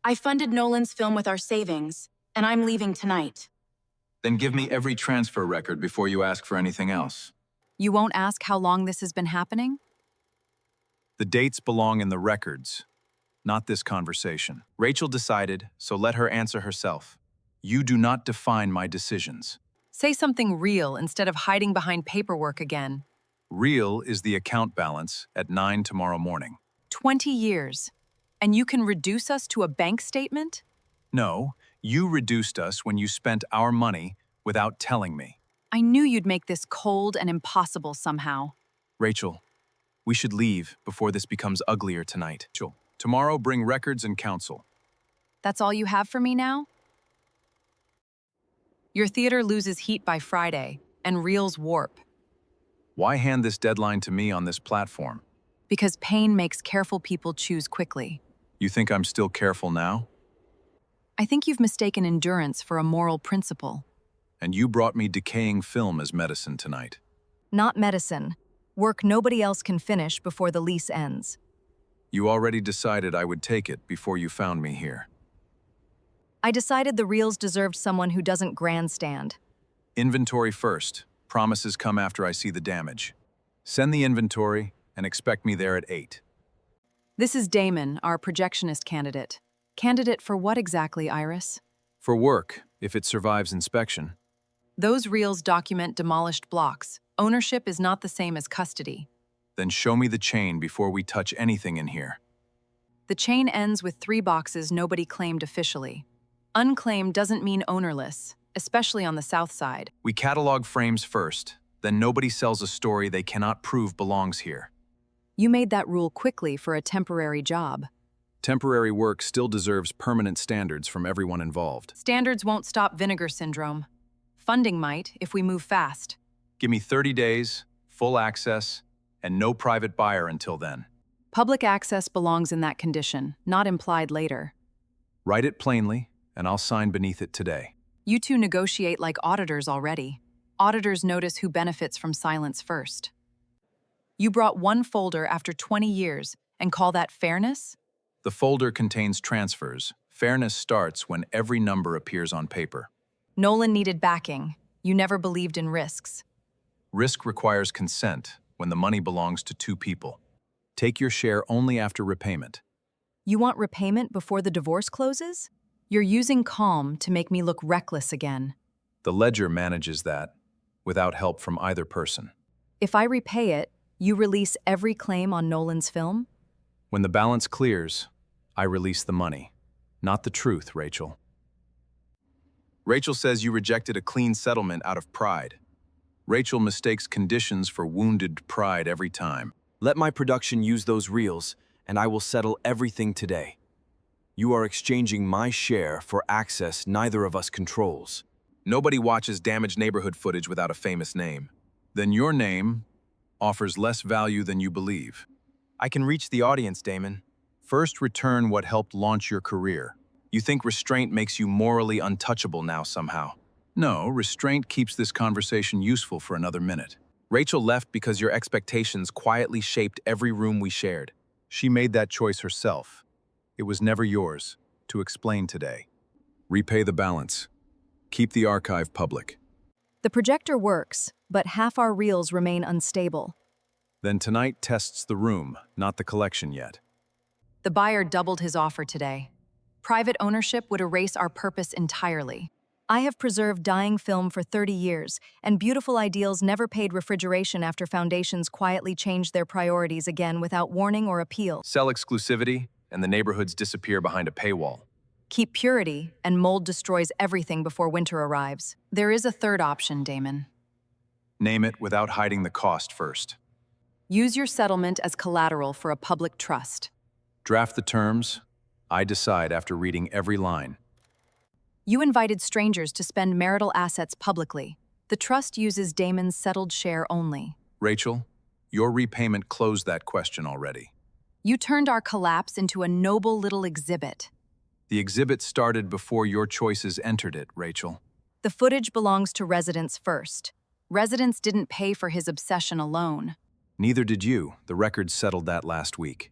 I funded Nolan's film with our savings, and I'm leaving tonight. Then give me every transfer record before you ask for anything else. You won't ask how long this has been happening? The dates belong in the records, not this conversation. Rachel decided, so let her answer herself. You do not define my decisions. Say something real instead of hiding behind paperwork again. Real is the account balance at 9 tomorrow morning. 20 years. And you can reduce us to a bank statement? No, you reduced us when you spent our money without telling me. I knew you'd make this cold and impossible somehow. Rachel, we should leave before this becomes uglier tonight. Tomorrow, bring records and counsel. That's all you have for me now? Your theater loses heat by Friday, and reels warp. Why hand this deadline to me on this platform? Because pain makes careful people choose quickly. You think I'm still careful now? I think you've mistaken endurance for a moral principle. And you brought me decaying film as medicine tonight. Not medicine. Work nobody else can finish before the lease ends. You already decided I would take it before you found me here. I decided the reels deserved someone who doesn't grandstand. Inventory first. Promises come after I see the damage. Send the inventory and expect me there at 8. This is Damon, our projectionist candidate. Candidate for what exactly, Iris? For work, if it survives inspection. Those reels document demolished blocks. Ownership is not the same as custody. Then show me the chain before we touch anything in here. The chain ends with 3 boxes nobody claimed officially. Unclaimed doesn't mean ownerless, especially on the south side. We catalog frames first, then nobody sells a story they cannot prove belongs here. You made that rule quickly for a temporary job. Temporary work still deserves permanent standards from everyone involved. Standards won't stop vinegar syndrome. Funding might, if we move fast. Give me 30 days, full access, and no private buyer until then. Public access belongs in that condition, not implied later. Write it plainly, and I'll sign beneath it today. You two negotiate like auditors already. Auditors notice who benefits from silence first. You brought one folder after 20 years and call that fairness? The folder contains transfers. Fairness starts when every number appears on paper. Nolan needed backing. You never believed in risks. Risk requires consent when the money belongs to 2 people. Take your share only after repayment. You want repayment before the divorce closes? You're using calm to make me look reckless again. The ledger manages that, without help from either person. If I repay it, you release every claim on Nolan's film? When the balance clears, I release the money. Not the truth, Rachel. Rachel says you rejected a clean settlement out of pride. Rachel mistakes conditions for wounded pride every time. Let my production use those reels, and I will settle everything today. You are exchanging my share for access neither of us controls. Nobody watches damaged neighborhood footage without a famous name. Then your name offers less value than you believe. I can reach the audience, Damon. First, return what helped launch your career. You think restraint makes you morally untouchable now somehow. No, restraint keeps this conversation useful for another minute. Rachel left because your expectations quietly shaped every room we shared. She made that choice herself. It was never yours to explain today. Repay the balance. Keep the archive public. The projector works, but half our reels remain unstable. Then tonight tests the room, not the collection yet. The buyer doubled his offer today. Private ownership would erase our purpose entirely. I have preserved dying film for 30 years, and Beautiful Ideals never paid refrigeration after foundations quietly changed their priorities again without warning or appeal. Sell exclusivity, and the neighborhoods disappear behind a paywall. Keep purity, and mold destroys everything before winter arrives. There is a third option, Damon. Name it without hiding the cost first. Use your settlement as collateral for a public trust. Draft the terms. I decide after reading every line. You invited strangers to spend marital assets publicly. The trust uses Damon's settled share only. Rachel, your repayment closed that question already. You turned our collapse into a noble little exhibit. The exhibit started before your choices entered it, Rachel. The footage belongs to residents first. Residents didn't pay for his obsession alone. Neither did you. The records settled that last week.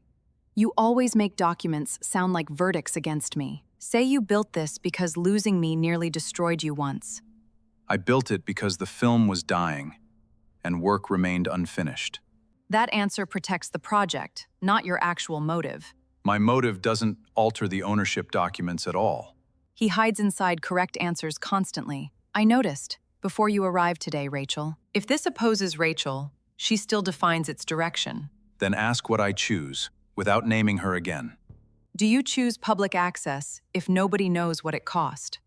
You always make documents sound like verdicts against me. Say you built this because losing me nearly destroyed you once. I built it because the film was dying, and work remained unfinished. That answer protects the project, not your actual motive. My motive doesn't alter the ownership documents at all. He hides inside correct answers constantly. I noticed, before you arrived today, Rachel. If this opposes Rachel, she still defines its direction. Then ask what I choose, without naming her again. Do you choose public access if nobody knows what it cost?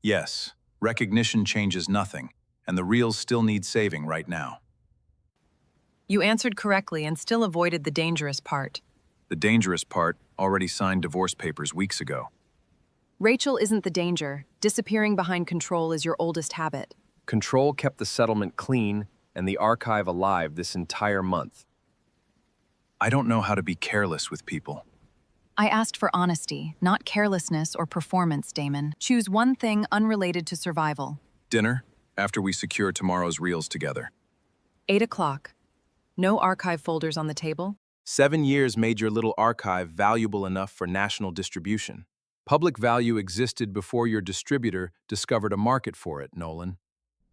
Yes, recognition changes nothing, and the reels still need saving right now. You answered correctly and still avoided the dangerous part. The dangerous part already signed divorce papers weeks ago. Rachel isn't the danger. Disappearing behind control is your oldest habit. Control kept the settlement clean and the archive alive this entire month. I don't know how to be careless with people. I asked for honesty, not carelessness or performance, Damon. Choose one thing unrelated to survival. Dinner, after we secure tomorrow's reels together. 8 o'clock. No archive folders on the table? 7 years made your little archive valuable enough for national distribution. Public value existed before your distributor discovered a market for it, Nolan.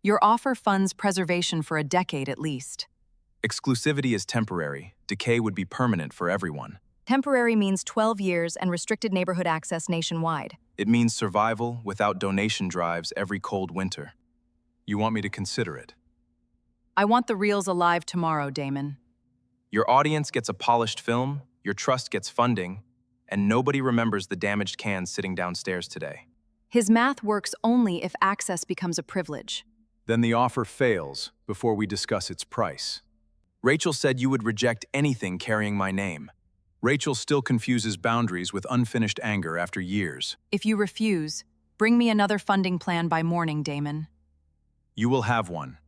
Your offer funds preservation for a decade at least. Exclusivity is temporary. Decay would be permanent for everyone. Temporary means 12 years and restricted neighborhood access nationwide. It means survival without donation drives every cold winter. You want me to consider it? I want the reels alive tomorrow, Damon. Your audience gets a polished film, your trust gets funding, and nobody remembers the damaged cans sitting downstairs today. His math works only if access becomes a privilege. Then the offer fails before we discuss its price. Rachel said you would reject anything carrying my name. Rachel still confuses boundaries with unfinished anger after years. If you refuse, bring me another funding plan by morning, Damon. You will have one,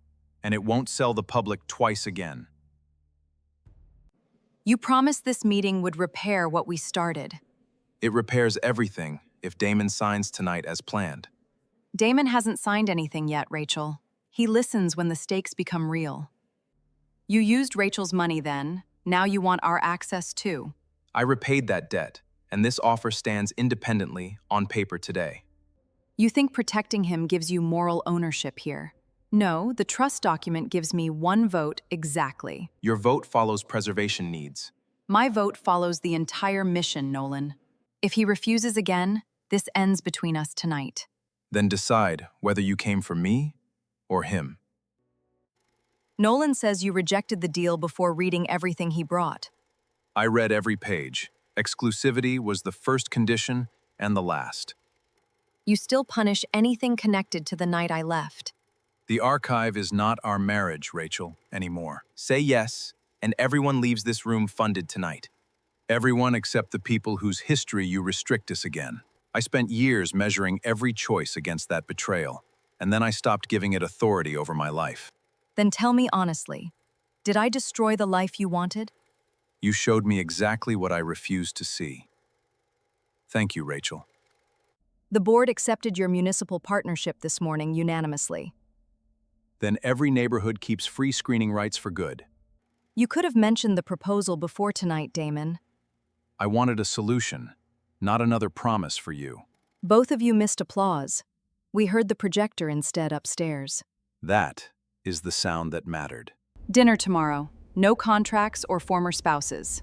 and it won't sell the public twice again. You promised this meeting would repair what we started. It repairs everything if Damon signs tonight as planned. Damon hasn't signed anything yet, Rachel. He listens when the stakes become real. You used Rachel's money then. Now you want our access too. I repaid that debt, and this offer stands independently on paper today. You think protecting him gives you moral ownership here. No, the trust document gives me one vote exactly. Your vote follows preservation needs. My vote follows the entire mission, Nolan. If he refuses again, this ends between us tonight. Then decide whether you came for me or him. Nolan says you rejected the deal before reading everything he brought. I read every page. Exclusivity was the first condition and the last. You still punish anything connected to the night I left. The archive is not our marriage, Rachel, anymore. Say yes, and everyone leaves this room funded tonight. Everyone except the people whose history you restrict us again. I spent years measuring every choice against that betrayal, and then I stopped giving it authority over my life. Then tell me honestly, did I destroy the life you wanted? You showed me exactly what I refused to see. Thank you, Rachel. The board accepted your municipal partnership this morning unanimously. Then every neighborhood keeps free screening rights for good. You could have mentioned the proposal before tonight, Damon. I wanted a solution, not another promise for you. Both of you missed applause. We heard the projector instead upstairs. That is the sound that mattered. Dinner tomorrow. No contracts or former spouses.